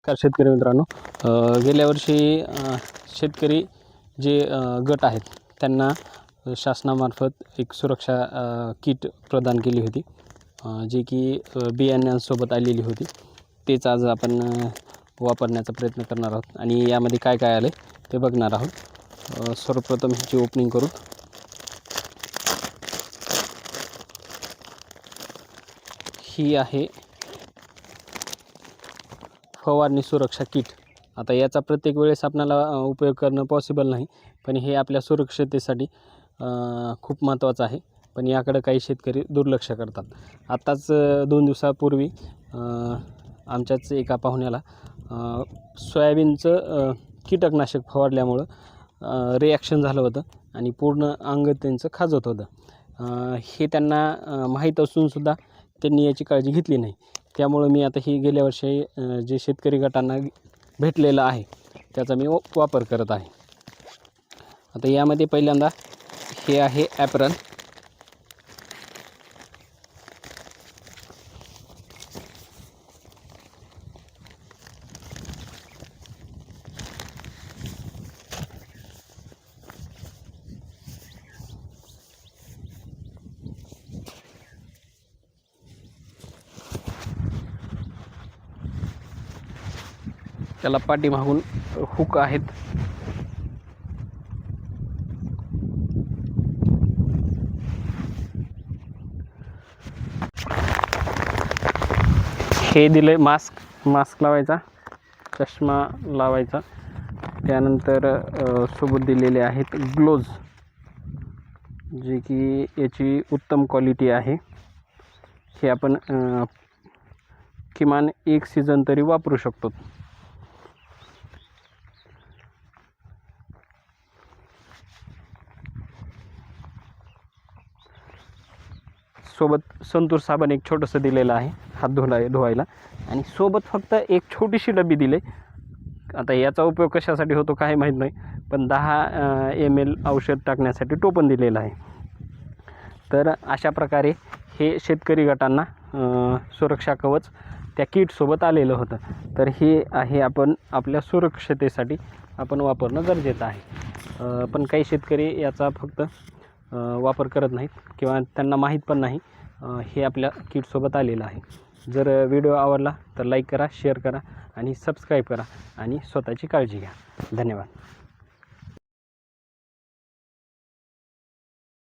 शेतकरी मित्रांनो, गेल्या वर्षी शेतकरी जे गट आहेत त्यांना शासनामार्फत एक सुरक्षा किट प्रदान केली होती, जी की बियाण्यांसोबत आलेली होती. तेच आज आपण वापरण्याचा प्रयत्न करणार आहोत आणि यामध्ये काय काय आले ते बघणार आहोत. सर्वप्रथम ह्याची ओपनिंग करू. ही आहे फवारणी सुरक्षा किट. आता याचा प्रत्येक वेळेस आपल्याला उपयोग करणं पॉसिबल नाही, पण हे आपल्या सुरक्षतेसाठी खूप महत्त्वाचं आहे. पण याकडे काही शेतकरी दुर्लक्ष करतात. आत्ताच 2 दिवसापूर्वी आमच्याच एका पाहुण्याला सोयाबीनचं कीटकनाशक फवारल्यामुळं रिॲक्शन झालं होतं आणि पूर्ण अंग त्यांचं खाजत होतं. हे त्यांना माहीत असूनसुद्धा त्यांनी याची काळजी घेतली नाही. त्यामुळं मी आता ही गेल्या वर्षी जे शेतकरी गटांना भेटलेलं आहे त्याचा मी वापर करत आहे. आता यामध्ये पहिल्यांदा हे आहे ॲप्रन. त्याला पाठीमागून हुक आहेत. हे दिले मास्क लावायचा, चष्मा लावायचा. त्यानंतर सोबत दिलेले आहेत ग्लोव्ज, जे की याची उत्तम क्वालिटी आहे. हे आपण किमान 1 सीझन तरी वापरू शकतो. सोबत संतूर साबण एक छोटंसं दिलेलं आहे हात धुवायला, आणि सोबत फक्त एक छोटीशी डबी दिली. आता याचा उपयोग कशासाठी होतो काय माहीत नाही, पण 10 ml औषध टाकण्यासाठी टोपण दिलेलं आहे. तर अशा प्रकारे हे शेतकरी गटांना सुरक्षा कवच त्या किटसोबत आलेलं होतं. तर हे आहे आपण आपल्या सुरक्षतेसाठी आपण वापरणं गरजेचं आहे. पण काही शेतकरी याचा फक्त वापर करत नाहीत किंवा त्यांना माहीत पण नाही हे आपल्या किटसोबत आलेलं आहे. जर व्हिडिओ आवडला तर लाईक करा, शेअर करा आणि सबस्क्राईब करा आणि स्वतःची काळजी घ्या. धन्यवाद.